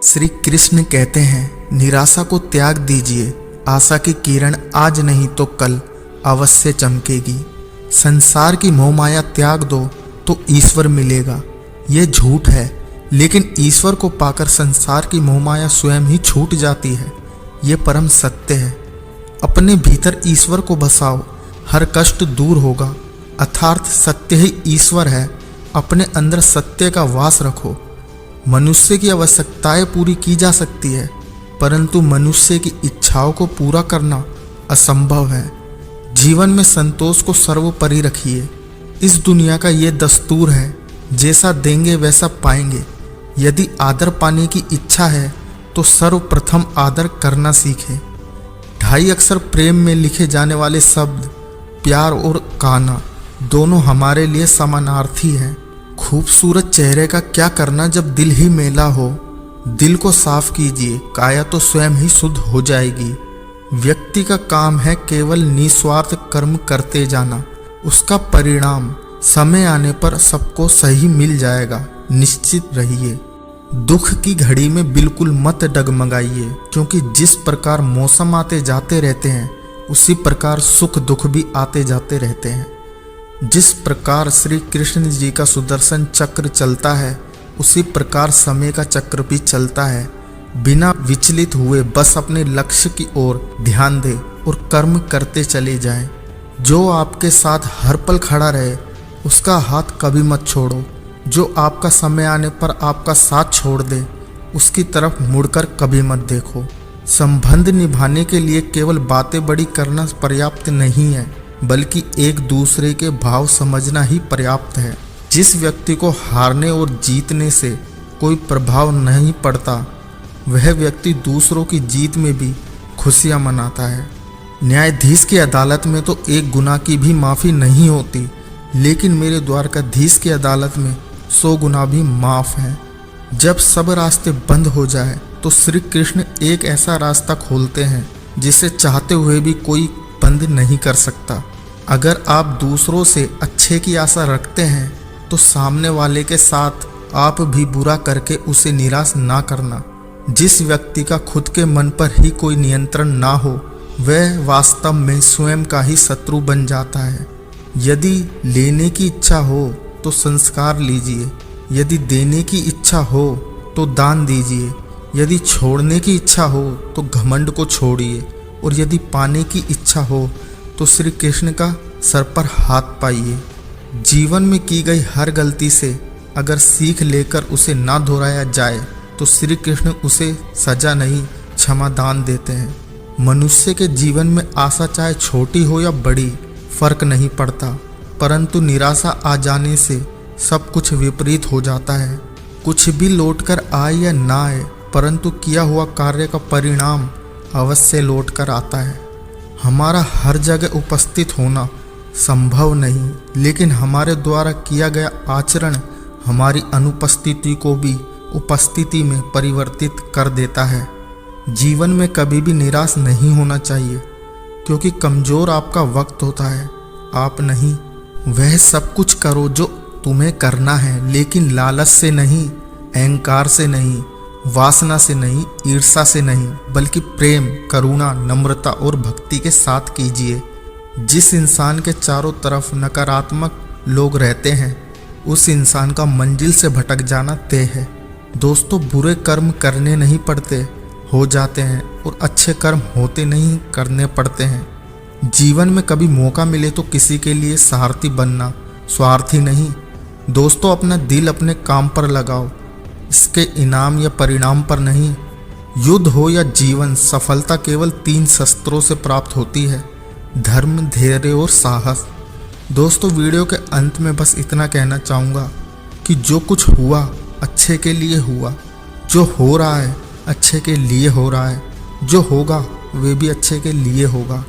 श्री कृष्ण कहते हैं, निराशा को त्याग दीजिए। आशा की किरण आज नहीं तो कल अवश्य चमकेगी। संसार की मोहमाया त्याग दो तो ईश्वर मिलेगा। ये झूठ है, लेकिन ईश्वर को पाकर संसार की मोहमाया स्वयं ही छूट जाती है। ये परम सत्य है। अपने भीतर ईश्वर को बसाओ, हर कष्ट दूर होगा। अर्थात सत्य ही ईश्वर है। अपने अंदर सत्य का वास रखो। मनुष्य की आवश्यकताएं पूरी की जा सकती है, परंतु मनुष्य की इच्छाओं को पूरा करना असंभव है। जीवन में संतोष को सर्वोपरि रखिए। इस दुनिया का ये दस्तूर है, जैसा देंगे वैसा पाएंगे। यदि आदर पाने की इच्छा है तो सर्वप्रथम आदर करना सीखें। 2.5 अक्षर प्रेम में लिखे जाने वाले शब्द प्यार और काना दोनों हमारे लिए समानार्थी हैं। खूबसूरत चेहरे का क्या करना जब दिल ही मैला हो। दिल को साफ कीजिए, काया तो स्वयं ही शुद्ध हो जाएगी। व्यक्ति का काम है केवल निस्वार्थ कर्म करते जाना। उसका परिणाम समय आने पर सबको सही मिल जाएगा। निश्चित रहिए। दुख की घड़ी में बिल्कुल मत डगमगाइए, क्योंकि जिस प्रकार मौसम आते जाते रहते हैं, उसी प्रकार सुख दुख भी आते जाते रहते हैं। जिस प्रकार श्री कृष्ण जी का सुदर्शन चक्र चलता है, उसी प्रकार समय का चक्र भी चलता है। बिना विचलित हुए बस अपने लक्ष्य की ओर ध्यान दें और कर्म करते चले जाएं। जो आपके साथ हर पल खड़ा रहे, उसका हाथ कभी मत छोड़ो। जो आपका समय आने पर आपका साथ छोड़ दे, उसकी तरफ मुड़कर कभी मत देखो। संबंध निभाने के लिए केवल बातें बड़ी करना पर्याप्त नहीं है, बल्कि एक दूसरे के भाव समझना ही पर्याप्त है। जिस व्यक्ति को हारने और जीतने से कोई प्रभाव नहीं पड़ता, वह व्यक्ति दूसरों की जीत में भी खुशियां मनाता है। न्यायाधीश की अदालत में तो एक गुना की भी माफ़ी नहीं होती, लेकिन मेरे द्वारकाधीश की अदालत में 100 गुना भी माफ़ है। जब सब रास्ते बंद हो जाए तो श्री कृष्ण एक ऐसा रास्ता खोलते हैं जिसे चाहते हुए भी कोई बंद नहीं कर सकता। अगर आप दूसरों से अच्छे की आशा रखते हैं तो सामने वाले के साथ आप भी बुरा करके उसे निराश ना करना। जिस व्यक्ति का खुद के मन पर ही कोई नियंत्रण ना हो, वह वास्तव में स्वयं का ही शत्रु बन जाता है। यदि लेने की इच्छा हो तो संस्कार लीजिए, यदि देने की इच्छा हो तो दान दीजिए, यदि छोड़ने की इच्छा हो तो घमंड को छोड़िए, और यदि पाने की इच्छा हो तो श्री कृष्ण का सर पर हाथ पाइए। जीवन में की गई हर गलती से अगर सीख लेकर उसे ना दोहराया जाए तो श्री कृष्ण उसे सजा नहीं, क्षमादान देते हैं। मनुष्य के जीवन में आशा चाहे छोटी हो या बड़ी, फर्क नहीं पड़ता, परंतु निराशा आ जाने से सब कुछ विपरीत हो जाता है। कुछ भी लौट कर आए या ना आए, परंतु किया हुआ कार्य का परिणाम अवश्य लौट कर आता है। हमारा हर जगह उपस्थित होना संभव नहीं, लेकिन हमारे द्वारा किया गया आचरण हमारी अनुपस्थिति को भी उपस्थिति में परिवर्तित कर देता है। जीवन में कभी भी निराश नहीं होना चाहिए, क्योंकि कमज़ोर आपका वक्त होता है, आप नहीं। वह सब कुछ करो जो तुम्हें करना है, लेकिन लालच से नहीं, अहंकार से नहीं, वासना से नहीं, ईर्ष्या से नहीं, बल्कि प्रेम, करुणा, नम्रता और भक्ति के साथ कीजिए। जिस इंसान के चारों तरफ नकारात्मक लोग रहते हैं, उस इंसान का मंजिल से भटक जाना तय है। दोस्तों, बुरे कर्म करने नहीं पड़ते, हो जाते हैं, और अच्छे कर्म होते नहीं, करने पड़ते हैं। जीवन में कभी मौका मिले तो किसी के लिए सारथी बनना, स्वार्थी नहीं। दोस्तों, अपना दिल अपने काम पर लगाओ, इसके इनाम या परिणाम पर नहीं। युद्ध हो या जीवन, सफलता केवल 3 शस्त्रों से प्राप्त होती है: धर्म, धैर्य और साहस। दोस्तों, वीडियो के अंत में बस इतना कहना चाहूँगा कि जो कुछ हुआ अच्छे के लिए हुआ, जो हो रहा है अच्छे के लिए हो रहा है, जो होगा वे भी अच्छे के लिए होगा।